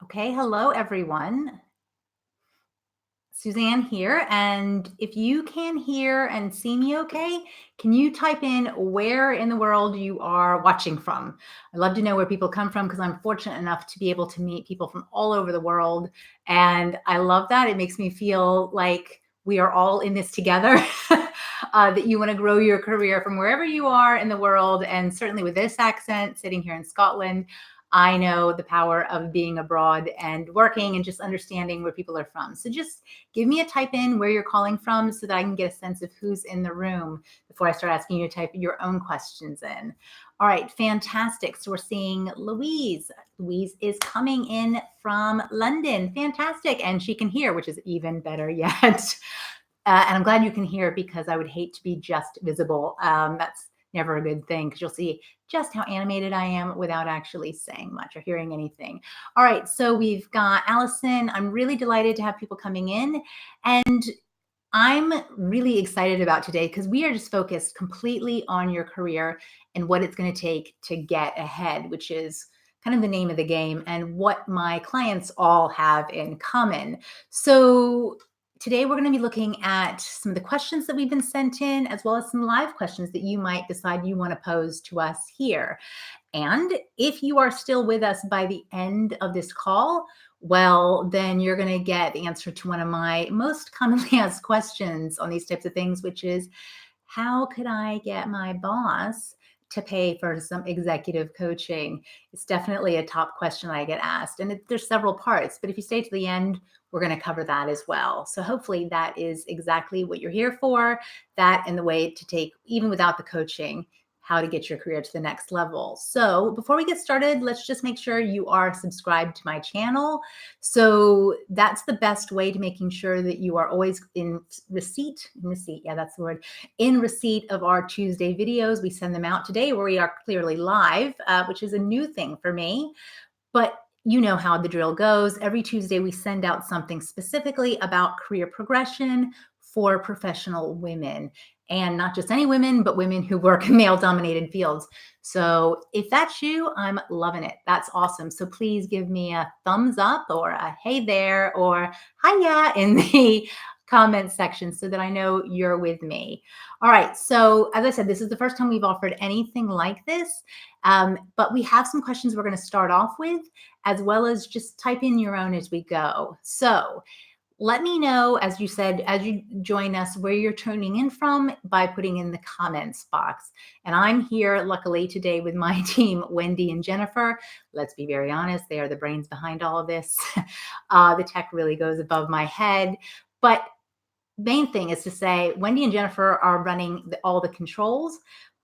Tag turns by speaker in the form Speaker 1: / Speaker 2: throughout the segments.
Speaker 1: Okay, hello everyone. Suzanne here. And if you can hear and see me okay, can you type in where in the world you are watching from? I'd love to know where people come from because I'm fortunate enough to be able to meet people from all over the world. And I love that. It makes me feel like we are all in this together. That you want to grow your career from wherever you are in the world. And certainly with this accent, sitting here in Scotland, I know the power of being abroad and working and just understanding where people are from. So just give me a type in where you're calling from so that I can get a sense of who's in the room before I start asking you to type your own questions in. All right, fantastic. So we're seeing Louise. Louise is coming in from London. Fantastic. And she can hear, which is even better yet. And I'm glad you can hear because I would hate to be just visible. That's never a good thing because you'll see just how animated I am without actually saying much or hearing anything. All right, so we've got Allison. I'm really delighted to have people coming in. And I'm really excited about today because we are just focused completely on your career and what it's going to take to get ahead, which is kind of the name of the game and what my clients all have in common. So today we're going to be looking at some of the questions that we've been sent in, as well as some live questions that you might decide you want to pose to us here. And if you are still with us by the end of this call, well, then you're going to get the answer to one of my most commonly asked questions on these types of things, which is, how could I get my boss to pay for some executive coaching? It's definitely a top question I get asked. And there's several parts, but if you stay to the end, we're going to cover that as well. So hopefully that is exactly what you're here for, that and the way to take, even without the coaching, how to get your career to the next level. So before we get started, let's just make sure you are subscribed to my channel. So that's the best way to making sure that you are always in receipt, yeah, that's the word, in receipt of our Tuesday videos. We send them out today where we are clearly live, which is a new thing for me. But you know how the drill goes. Every Tuesday, we send out something specifically about career progression for professional women. And not just any women, but women who work in male-dominated fields. So if that's you, I'm loving it. That's awesome. So please give me a thumbs up or a hey there or hiya in the comments section so that I know you're with me. All right. So as I said, this is the first time we've offered anything like this. But we have some questions we're going to start off with, as well as just type in your own as we go. So let me know, as you said, as you join us, where you're tuning in from by putting in the comments box. And I'm here, luckily, today with my team, Wendy and Jennifer. Let's be very honest, they are the brains behind all of this. The tech really goes above my head. But main thing is to say, Wendy and Jennifer are running all the controls,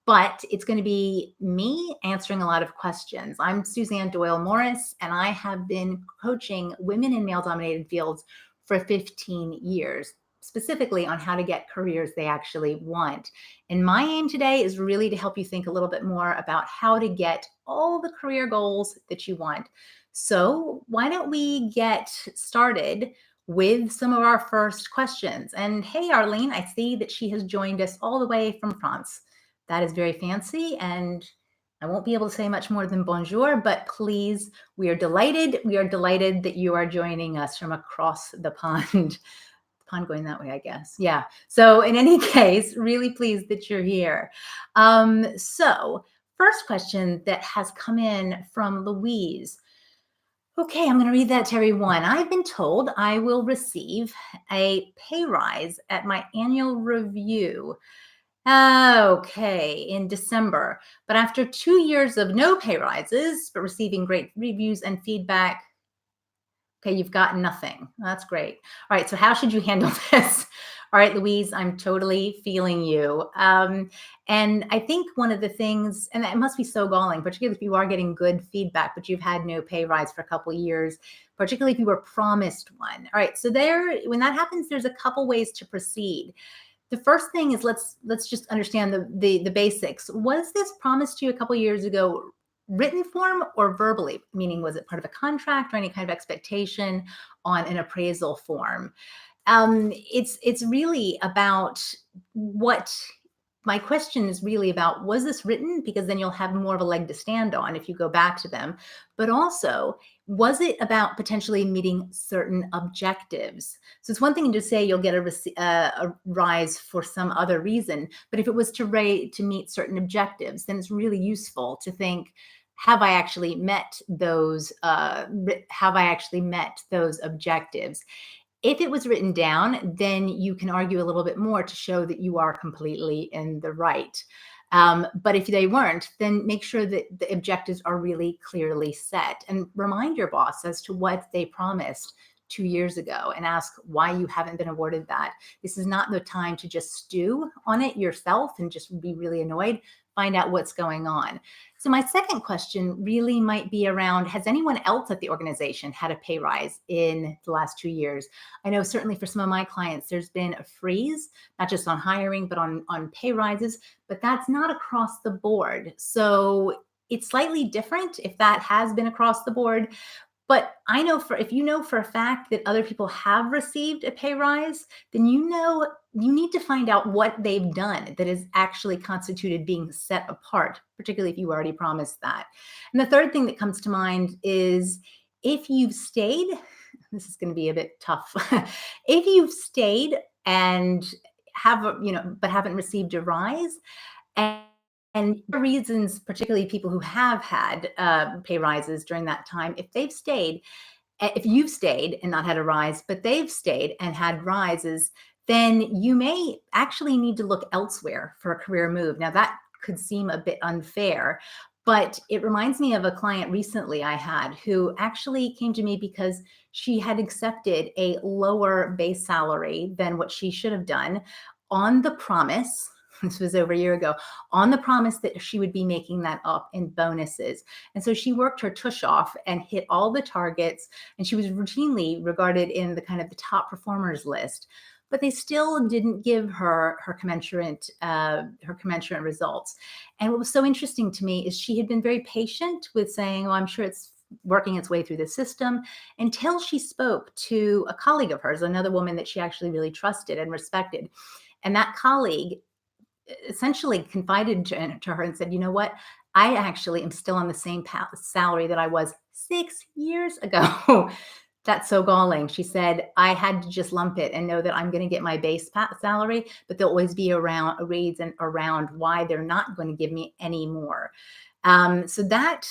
Speaker 1: but it's going to be me answering a lot of questions. I'm Suzanne Doyle-Morris, and I have been coaching women in male-dominated fields for 15 years, specifically on how to get careers they actually want. And my aim today is really to help you think a little bit more about how to get all the career goals that you want. So why don't we get started with some of our first questions? And hey, Arlene, I see that she has joined us all the way from France. That is very fancy, and I won't be able to say much more than bonjour, but please, we are delighted. We are delighted that you are joining us from across the pond. Pond going that way, I guess. Yeah. So in any case, really pleased that you're here. So first question that has come in from Louise. Okay, I'm going to read that to everyone. I've been told I will receive a pay rise at my annual review. Okay, in December. But after 2 years of no pay rises, but receiving great reviews and feedback, okay, you've got nothing. That's great. All right, so how should you handle this? All right, Louise, I'm totally feeling you. And I think one of the things, and it must be so galling, particularly if you are getting good feedback, but you've had no pay rise for a couple of years, particularly if you were promised one. All right, so when that happens, there's a couple ways to proceed. The first thing is let's just understand the basics. Was this promised to you a couple of years ago written form or verbally? Meaning, was it part of a contract or any kind of expectation on an appraisal form? It's really about what my question is really about, was this written? Because then you'll have more of a leg to stand on if you go back to them. But also, was it about potentially meeting certain objectives? So it's one thing to say you'll get a rise for some other reason, but if it was to meet certain objectives, then it's really useful to think, have I actually met those? Have I actually met those objectives? If it was written down, then you can argue a little bit more to show that you are completely in the right. But if they weren't, then make sure that the objectives are really clearly set and remind your boss as to what they promised 2 years ago and ask why you haven't been awarded that. This is not the time to just stew on it yourself and just be really annoyed. Find out what's going on. So my second question really might be around, has anyone else at the organization had a pay rise in the last 2 years? I know certainly for some of my clients, there's been a freeze, not just on hiring, but on pay rises, but that's not across the board. So it's slightly different if that has been across the board. But I know if you know for a fact that other people have received a pay rise, then you know you need to find out what they've done that is actually constituted being set apart, particularly if you already promised that. And the third thing that comes to mind is if you've stayed, this is going to be a bit tough. If you've stayed and but haven't received a rise, and the reasons, particularly people who have had pay rises during that time, if you've stayed and not had a rise, but they've stayed and had rises, then you may actually need to look elsewhere for a career move. Now, that could seem a bit unfair, but it reminds me of a client recently I had who actually came to me because she had accepted a lower base salary than what she should have done on the promise. This was over a year ago, on the promise that she would be making that up in bonuses. And so she worked her tush off and hit all the targets. And she was routinely regarded in the kind of the top performers list, but they still didn't give her her commensurate results. And what was so interesting to me is she had been very patient with saying, "Oh, I'm sure it's working its way through the system," until she spoke to a colleague of hers, another woman that she actually really trusted and respected. And that colleague essentially confided to her and said, "You know what? I actually am still on the same salary that I was 6 years ago." That's so galling. She said, "I had to just lump it and know that I'm going to get my base salary, but there'll always be around a reason around why they're not going to give me any more." So that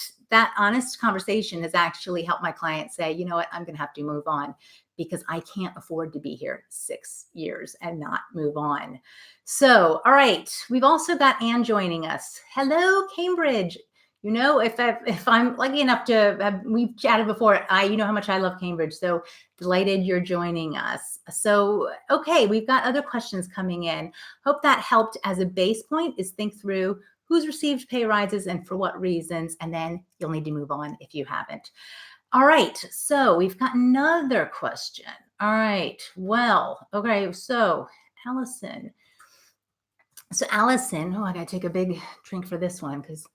Speaker 1: honest conversation has actually helped my client say, "You know what? I'm going to have to move on because I can't afford to be here 6 years and not move on." So, all right, we've also got Anne joining us. Hello, Cambridge. You know, if I'm lucky enough to have, we've chatted before, you know how much I love Cambridge. So delighted you're joining us. So, okay, we've got other questions coming in. Hope that helped as a base point is think through who's received pay rises and for what reasons, and then you'll need to move on if you haven't. All right, so we've got another question. All right, well, okay, so Allison. Oh, I gotta take a big drink for this one because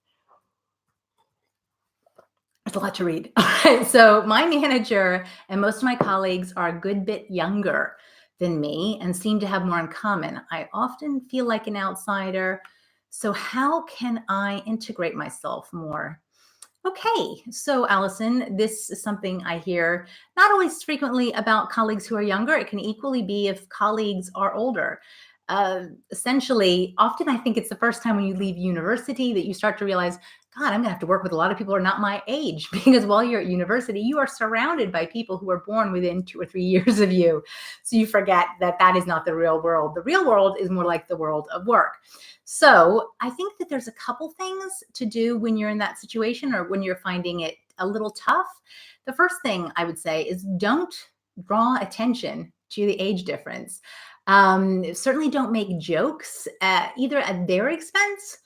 Speaker 1: it's a lot to read. All right, so my manager and most of my colleagues are a good bit younger than me and seem to have more in common. I often feel like an outsider. So how can I integrate myself more? Okay, so Allison, this is something I hear not always frequently about colleagues who are younger. It can equally be if colleagues are older. Essentially, often I think it's the first time when you leave university that you start to realize, God, I'm going to have to work with a lot of people who are not my age because while you're at university, you are surrounded by people who were born within 2 or 3 years of you. So you forget that that is not the real world. The real world is more like the world of work. So I think that there's a couple things to do when you're in that situation or when you're finding it a little tough. The first thing I would say is don't draw attention to the age difference. Certainly don't make jokes either at their expense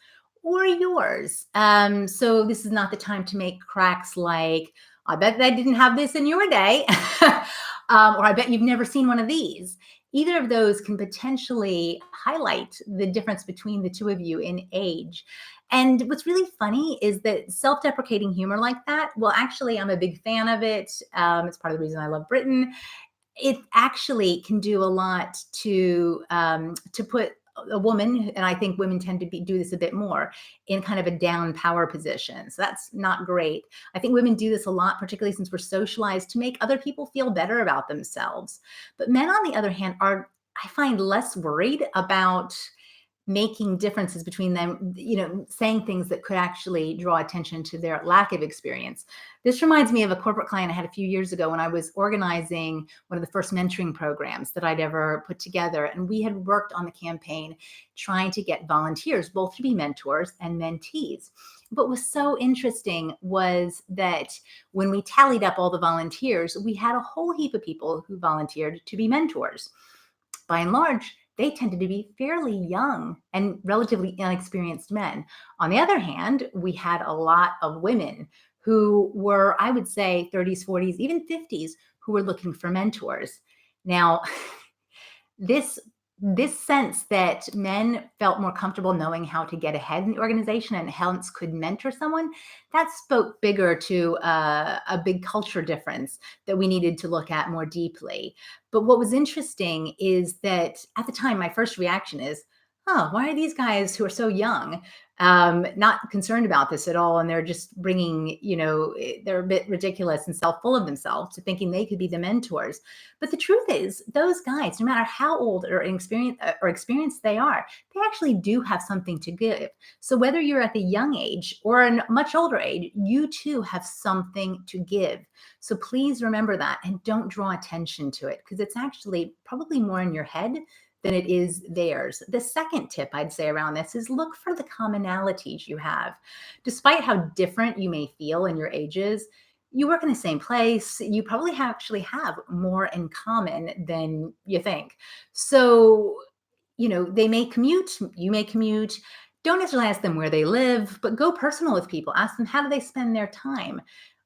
Speaker 1: or yours. So this is not the time to make cracks like, I bet they didn't have this in your day, or I bet you've never seen one of these. Either of those can potentially highlight the difference between the two of you in age. And what's really funny is that self-deprecating humor like that, well, actually, I'm a big fan of it. It's part of the reason I love Britain. It actually can do a lot to put a woman, and I think women tend to do this a bit more in kind of a down power position. So that's not great. I think women do this a lot, particularly since we're socialized to make other people feel better about themselves. But men, on the other hand, are, I find, less worried about making differences between them, saying things that could actually draw attention to their lack of experience. This reminds me of a corporate client I had a few years ago when I was organizing one of the first mentoring programs that I'd ever put together. And we had worked on the campaign trying to get volunteers, both to be mentors and mentees. What was so interesting was that when we tallied up all the volunteers, we had a whole heap of people who volunteered to be mentors. By and large, they tended to be fairly young and relatively inexperienced men. On the other hand, we had a lot of women who were, I would say, 30s, 40s, even 50s, who were looking for mentors. Now, this this sense that men felt more comfortable knowing how to get ahead in the organization and hence could mentor someone, that spoke bigger to a big culture difference that we needed to look at more deeply. But what was interesting is that at the time, my first reaction is, oh, why are these guys who are so young not concerned about this at all? And they're just bringing, they're a bit ridiculous and self-full of themselves to thinking they could be the mentors. But the truth is, those guys, no matter how old or experienced they are, they actually do have something to give. So whether you're at the young age or a much older age, you too have something to give. So please remember that and don't draw attention to it, because it's actually probably more in your head than it is theirs. The second tip I'd say around this is look for the commonalities you have. Despite how different you may feel in your ages, you work in the same place. You probably actually have more in common than you think. So, they may commute, you may commute. Don't necessarily ask them where they live, but go personal with people. Ask them, how do they spend their time?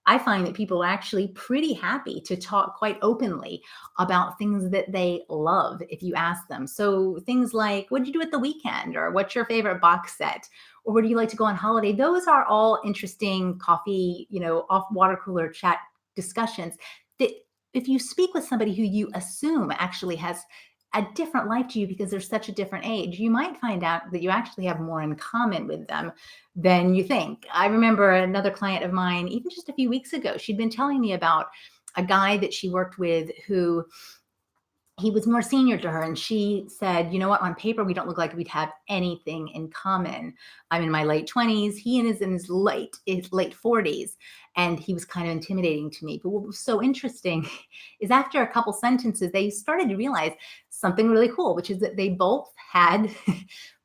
Speaker 1: I find that people are actually pretty happy to talk quite openly about things that they love if you ask them. So things like, what did you do at the weekend? Or what's your favorite box set? Or where do you like to go on holiday? Those are all interesting coffee, off water cooler chat discussions that if you speak with somebody who you assume actually has a different life to you because they're such a different age, you might find out that you actually have more in common with them than you think. I remember another client of mine, even just a few weeks ago, she'd been telling me about a guy that she worked with who he was more senior to her. And she said, you know what, on paper, we don't look like we'd have anything in common. I'm in my late 20s. He is in his late 40s. And he was kind of intimidating to me. But what was so interesting is after a couple sentences, they started to realize something really cool, which is that they both had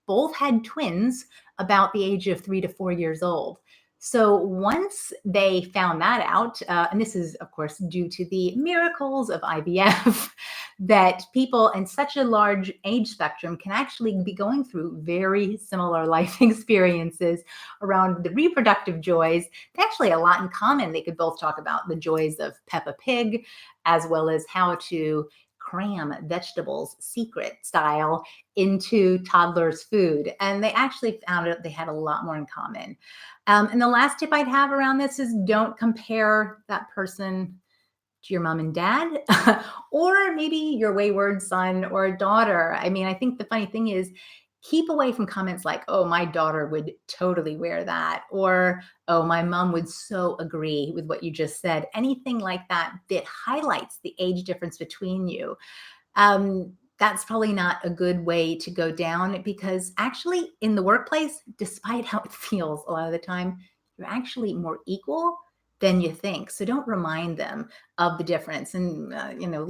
Speaker 1: both had twins about the age of 3 to 4 years old. So once they found that out, and this is, of course, due to the miracles of IVF, that people in such a large age spectrum can actually be going through very similar life experiences around the reproductive joys. They actually have a lot in common. They could both talk about the joys of Peppa Pig, as well as how to cram vegetables secret style into toddlers' food. And they actually found out they had a lot more in common. And the last tip I'd have around this is don't compare that person to your mom and dad, or maybe your wayward son or daughter. I mean, I think the funny thing is, keep away from comments like, oh, my daughter would totally wear that, or, oh, my mom would so agree with what you just said. Anything like that that highlights the age difference between you. That's probably not a good way to go down, because actually in the workplace, despite how it feels a lot of the time, you're actually more equal than you think. So don't remind them of the difference. And,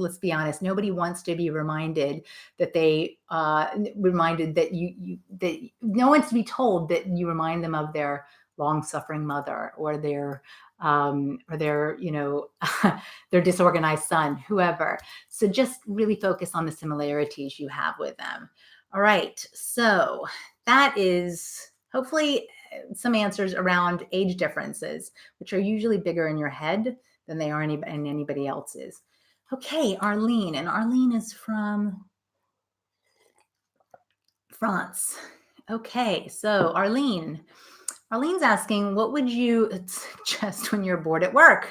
Speaker 1: let's be honest, nobody wants to be reminded that that no one's to be told that you remind them of their long suffering mother or their, their disorganized son, whoever. So just really focus on the similarities you have with them. All right. So that is hopefully some answers around age differences, which are usually bigger in your head than they are in anybody else's. Okay, Arlene. And Arlene is from France. Okay, so Arlene's asking, what would you suggest when you're bored at work?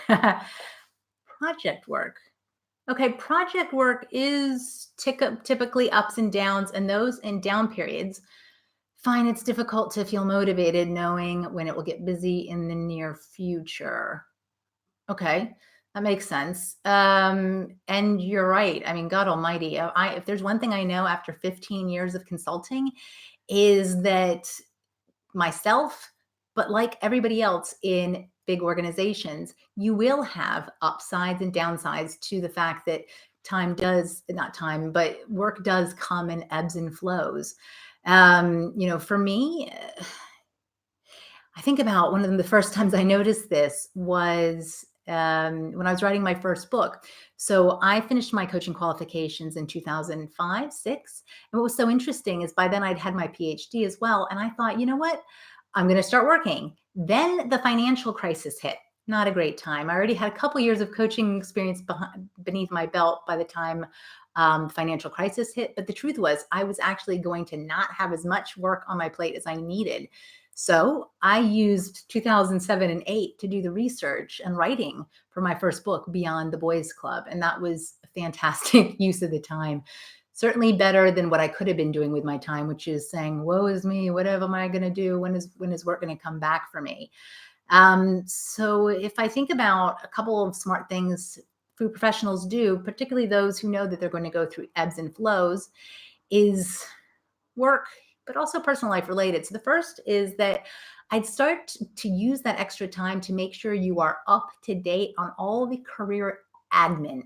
Speaker 1: Project work. Okay, project work is typically ups and downs, and those in down periods find it's difficult to feel motivated knowing when it will get busy in the near future. Okay, that makes sense. And you're right. I mean, God Almighty, if there's one thing I know after 15 years of consulting, is that myself, but like everybody else in big organizations, you will have upsides and downsides to the fact that time does not time, but work does come in ebbs and flows. For me, I think about one of the first times I noticed this was when I was writing my first book. So I finished my coaching qualifications in 2005, six. And what was so interesting is by then I'd had my PhD as well. And I thought, you know what? I'm going to start working. Then the financial crisis hit. Not a great time. I already had a couple years of coaching experience beneath my belt by the time the financial crisis hit. But the truth was, I was actually going to not have as much work on my plate as I needed. So I used 2007 and 8 to do the research and writing for my first book, Beyond the Boys Club. And that was a fantastic use of the time. Certainly better than what I could have been doing with my time, which is saying, woe is me, whatever am I going to do? When is work going to come back for me? So if I think about a couple of smart things food professionals do, particularly those who know that they're going to go through ebbs and flows, is work, but also personal life related. So the first is that I'd start to use that extra time to make sure you are up to date on all the career admin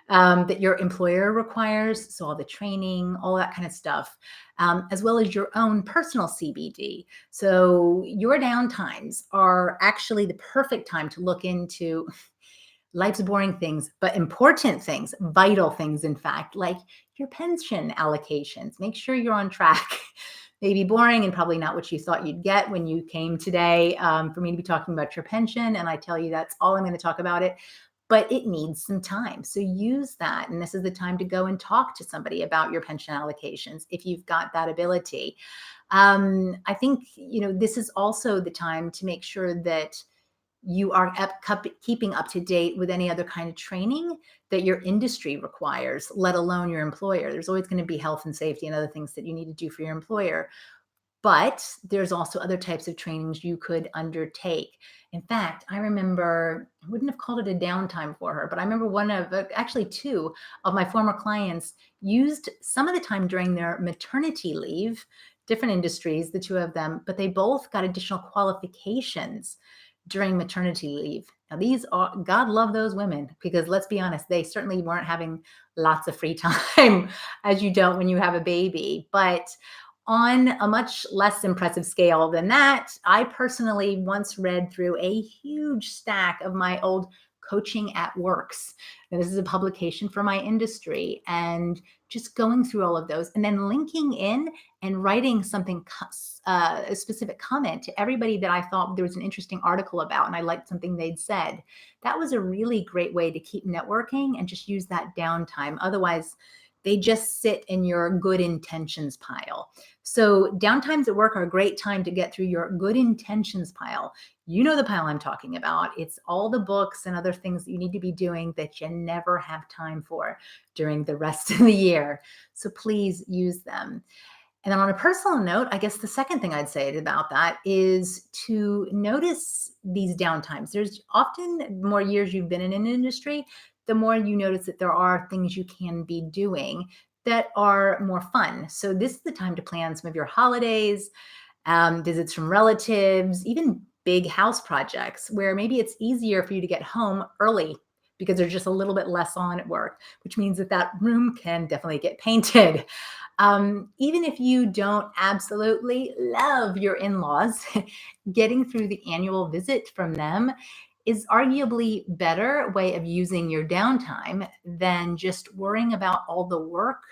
Speaker 1: that your employer requires. So all the training, all that kind of stuff, as well as your own personal CBD. So your downtimes are actually the perfect time to look into life's boring things, but important things, vital things, in fact, like your pension allocations. Make sure you're on track. Maybe boring and probably not what you thought you'd get when you came today for me to be talking about your pension. And I tell you, that's all I'm going to talk about it. But it needs some time. So use that. And this is the time to go and talk to somebody about your pension allocations if you've got that ability. I think, this is also the time to make sure that you are keeping up to date with any other kind of training that your industry requires, let alone your employer. There's always going to be health and safety and other things that you need to do for your employer. But there's also other types of trainings you could undertake. In fact, I remember, I wouldn't have called it a downtime for her, but I remember actually two of my former clients used some of the time during their maternity leave, different industries, the two of them, but they both got additional qualifications during maternity leave. Now, these are, God love those women, because let's be honest, they certainly weren't having lots of free time as you don't when you have a baby. But on a much less impressive scale than that, I personally once read through a huge stack of my old Coaching at Works. Now, this is a publication for my industry, and just going through all of those and then linking in and writing something, a specific comment to everybody that I thought there was an interesting article about and I liked something they'd said. That was a really great way to keep networking and just use that downtime. Otherwise, they just sit in your good intentions pile. So downtimes at work are a great time to get through your good intentions pile. You know the pile I'm talking about. It's all the books and other things that you need to be doing that you never have time for during the rest of the year. So please use them. And then on a personal note, I guess the second thing I'd say about that is to notice these downtimes. There's often, the more years you've been in an industry, the more you notice that there are things you can be doing that are more fun. So this is the time to plan some of your holidays, visits from relatives, even big house projects where maybe it's easier for you to get home early because there's just a little bit less on at work, which means that that room can definitely get painted. Even if you don't absolutely love your in-laws, getting through the annual visit from them is arguably better way of using your downtime than just worrying about all the work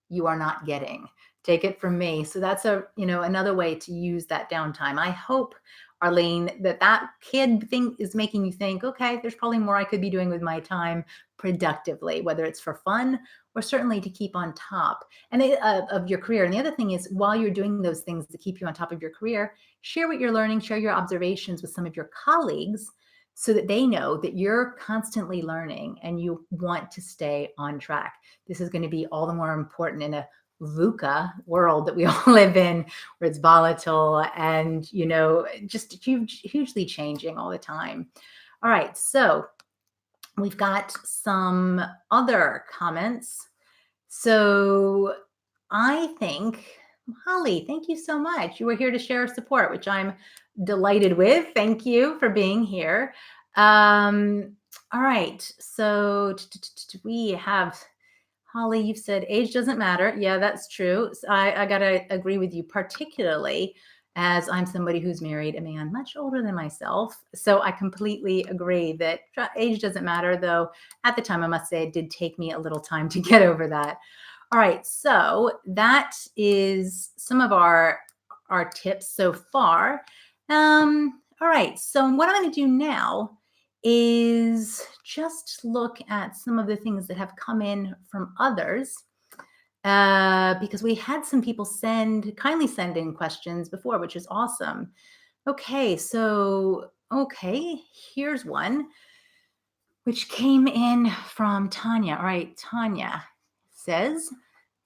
Speaker 1: you are not getting. Take it from me. So that's another way to use that downtime. I hope, Arlene, that kid thing is making you think, okay, there's probably more I could be doing with my time productively, whether it's for fun or certainly to keep on top of your career. And the other thing is, while you're doing those things to keep you on top of your career, share what you're learning, share your observations with some of your colleagues so that they know that you're constantly learning and you want to stay on track. This is going to be all the more important in a VUCA world that we all live in, where it's volatile and, just hugely changing all the time. All right. So we've got some other comments. So I think, Holly, thank you so much. You were here to share support, which I'm delighted with. Thank you for being here. All right. So we have Holly, you've said age doesn't matter. Yeah, that's true. So I got to agree with you, particularly as I'm somebody who's married a man much older than myself. So I completely agree that age doesn't matter, though at the time, I must say, it did take me a little time to get over that. All right, so that is some of our tips so far. All right, so what I'm going to do now is just look at some of the things that have come in from others, because we had some people kindly send in questions before, which is awesome. Okay, so here's one which came in from Tanya. All right, Tanya says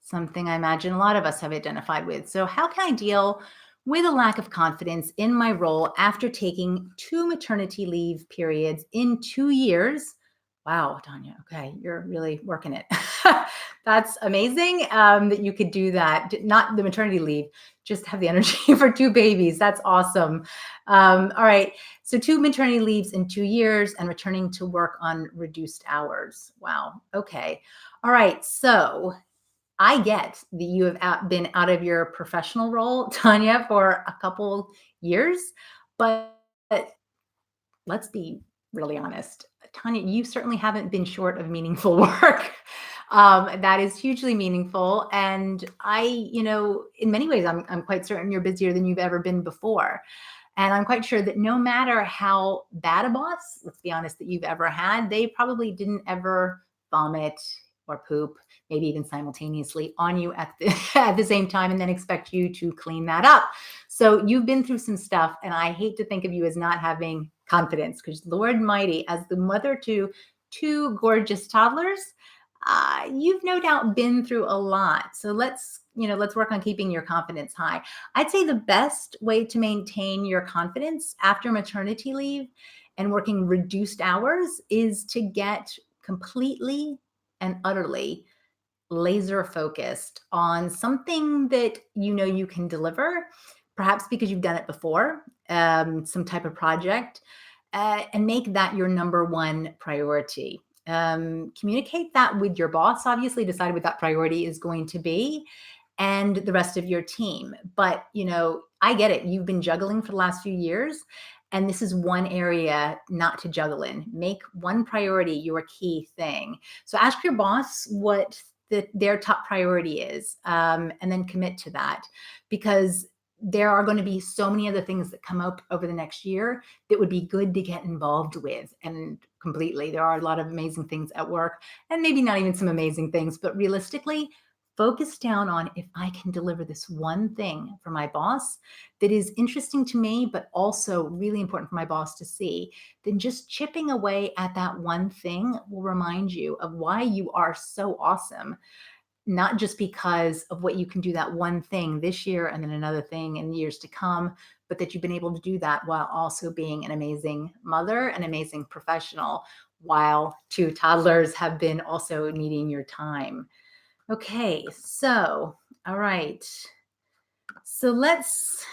Speaker 1: something I imagine a lot of us have identified with. So, how can I deal with a lack of confidence in my role after taking 2 maternity leave periods in 2 years? Wow, Tanya. Okay, you're really working it. That's amazing that you could do that. Not the maternity leave, just have the energy for 2 babies. That's awesome. All right. So 2 maternity leaves in 2 years and returning to work on reduced hours. Wow. Okay. All right. So I get that you have been out of your professional role, Tanya, for a couple years, but let's be really honest. Tanya, you certainly haven't been short of meaningful work. That is hugely meaningful. And in many ways, I'm quite certain you're busier than you've ever been before. And I'm quite sure that no matter how bad a boss, let's be honest, that you've ever had, they probably didn't ever vomit or poop, maybe even simultaneously on you at at the same time, and then expect you to clean that up. So you've been through some stuff, and I hate to think of you as not having confidence, because Lord Mighty, as the mother to 2 gorgeous toddlers, you've no doubt been through a lot. So let's work on keeping your confidence high. I'd say the best way to maintain your confidence after maternity leave and working reduced hours is to get completely and utterly laser focused on something that you can deliver, perhaps because you've done it before, some type of project, and make that your number one priority. Communicate that with your boss, obviously, decide what that priority is going to be, and the rest of your team. But, I get it. You've been juggling for the last few years, and this is one area not to juggle in. Make one priority your key thing. So ask your boss what their top priority is, and then commit to that, because there are going to be so many other things that come up over the next year that would be good to get involved with. And completely, there are a lot of amazing things at work, and maybe not even some amazing things, but realistically, focus down on, if I can deliver this one thing for my boss that is interesting to me, but also really important for my boss to see, then just chipping away at that one thing will remind you of why you are so awesome, not just because of what you can do that one thing this year and then another thing in years to come, but that you've been able to do that while also being an amazing mother, an amazing professional, while 2 toddlers have been also needing your time. Okay, so all right. So let's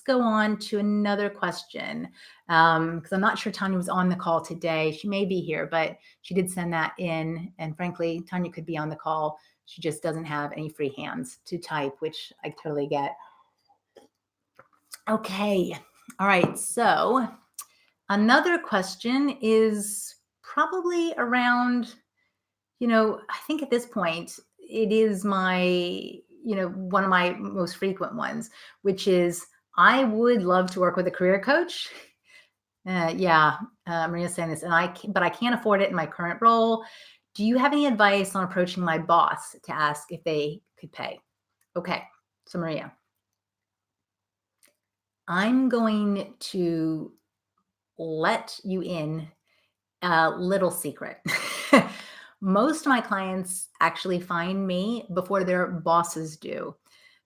Speaker 1: go on to another question, because I'm not sure Tanya was on the call today. She may be here, but she did send that in. And frankly, Tanya could be on the call. She just doesn't have any free hands to type, which I totally get. Okay, all right. So another question is probably around, I think at this point, it is one of my most frequent ones, which is, I would love to work with a career coach. Yeah, Maria's saying this, but I can't afford it in my current role. Do you have any advice on approaching my boss to ask if they could pay? Okay, so Maria, I'm going to let you in a little secret. Most of my clients actually find me before their bosses do.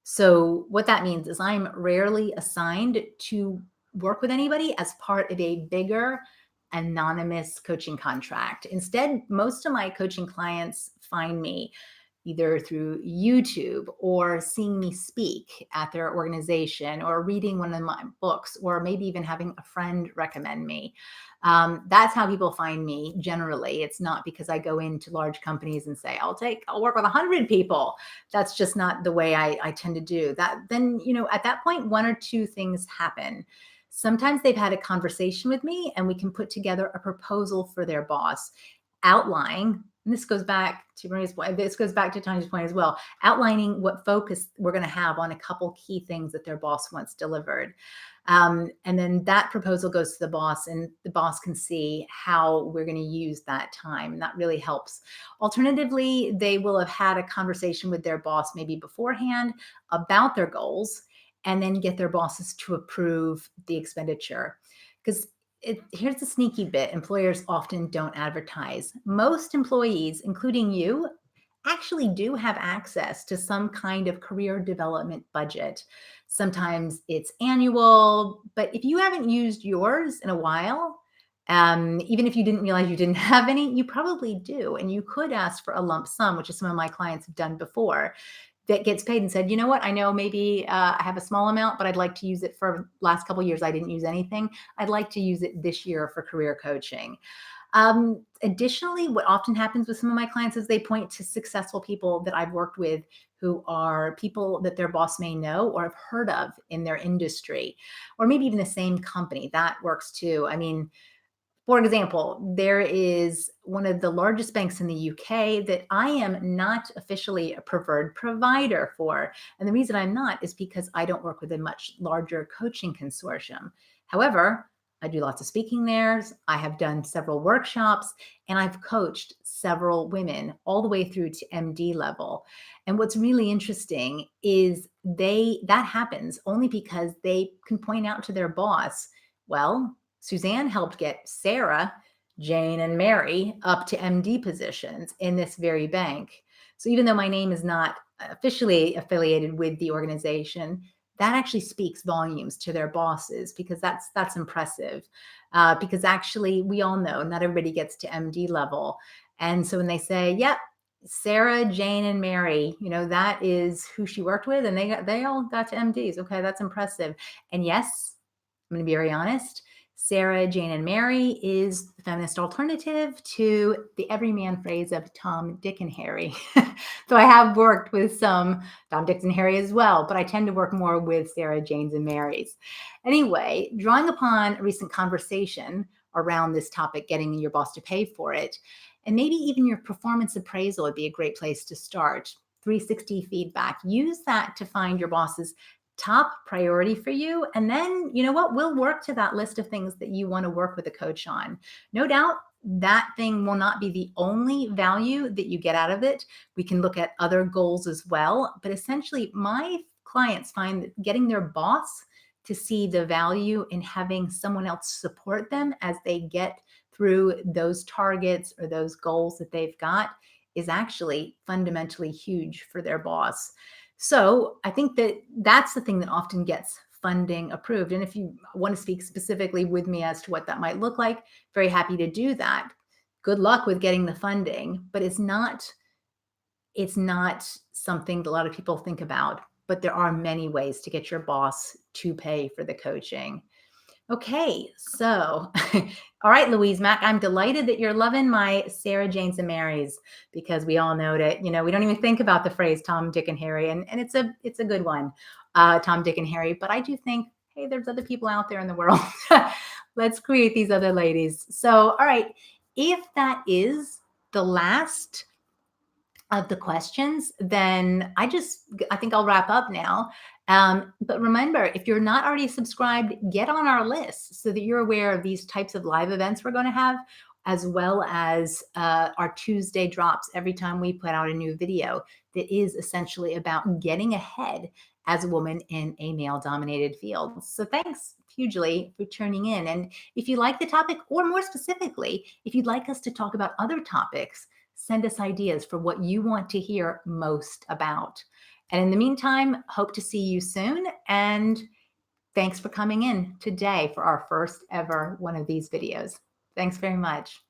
Speaker 1: So, what that means is I'm rarely assigned to work with anybody as part of a bigger anonymous coaching contract. Instead, most of my coaching clients find me either through YouTube or seeing me speak at their organization or reading one of my books or maybe even having a friend recommend me. That's how people find me generally. It's not because I go into large companies and say, I'll work with 100 people. That's just not the way I tend to do that. Then, at that point, one or two things happen. Sometimes they've had a conversation with me and we can put together a proposal for their boss outlining, and this goes back to Maria's point, this goes back to Tanya's point as well, outlining what focus we're going to have on a couple key things that their boss wants delivered. And then that proposal goes to the boss and the boss can see how we're going to use that time. And that really helps. Alternatively, they will have had a conversation with their boss maybe beforehand about their goals and then get their bosses to approve the expenditure. Because here's the sneaky bit employers often don't advertise. Most employees, including you, actually do have access to some kind of career development budget. Sometimes it's annual, but if you haven't used yours in a while, even if you didn't realize you didn't have any, you probably do. And you could ask for a lump sum, which is some of my clients have done before, that gets paid and said, you know what, I know maybe I have a small amount, but I'd like to use it for last couple of years. I didn't use anything. I'd like to use it this year for career coaching. Additionally, what often happens with some of my clients is they point to successful people that I've worked with who are people that their boss may know or have heard of in their industry, or maybe even the same company. That works too. I mean, for example, there is one of the largest banks in the UK that I am not officially a preferred provider for. And the reason I'm not is because I don't work with a much larger coaching consortium. However, I do lots of speaking there. I have done several workshops and I've coached several women all the way through to MD level. And what's really interesting is that happens only because they can point out to their boss, well, Suzanne helped get Sarah, Jane, and Mary up to MD positions in this very bank. So even though my name is not officially affiliated with the organization, that actually speaks volumes to their bosses because that's impressive. Because actually, we all know not everybody gets to MD level, and so when they say, "Yep, Sarah, Jane, and Mary," that is who she worked with, and they all got to MDs. Okay, that's impressive. And yes, I'm going to be very honest. Sarah, Jane, and Mary is the feminist alternative to the everyman phrase of Tom, Dick, and Harry. So I have worked with some Tom, Dick, and Harry as well, but I tend to work more with Sarah, Jane's, and Mary's. Anyway, drawing upon a recent conversation around this topic, getting your boss to pay for it, and maybe even your performance appraisal would be a great place to start. 360 feedback. Use that to find your boss's top priority for you. And then, you know what? We'll work to that list of things that you want to work with a coach on. No doubt that thing will not be the only value that you get out of it. We can look at other goals as well. But essentially, my clients find that getting their boss to see the value in having someone else support them as they get through those targets or those goals that they've got is actually fundamentally huge for their boss. So I think that that's the thing that often gets funding approved. And if you want to speak specifically with me as to what that might look like, very happy to do that. Good luck with getting the funding, but it's not something that a lot of people think about, but there are many ways to get your boss to pay for the coaching. Okay, so all right, Louise Mack, I'm delighted that you're loving my Sarah, Jane's, and Mary's because we all know that, we don't even think about the phrase Tom, Dick, and Harry, and it's a good one, Tom, Dick, and Harry, but I do think, hey, there's other people out there in the world. Let's create these other ladies. So, all right, if that is the last of the questions, then I think I'll wrap up now. But remember, if you're not already subscribed, get on our list so that you're aware of these types of live events we're going to have, as well as our Tuesday drops every time we put out a new video that is essentially about getting ahead as a woman in a male dominated field. So thanks hugely for tuning in. And if you like the topic, or more specifically, if you'd like us to talk about other topics, send us ideas for what you want to hear most about. And in the meantime, hope to see you soon. And thanks for coming in today for our first ever one of these videos. Thanks very much.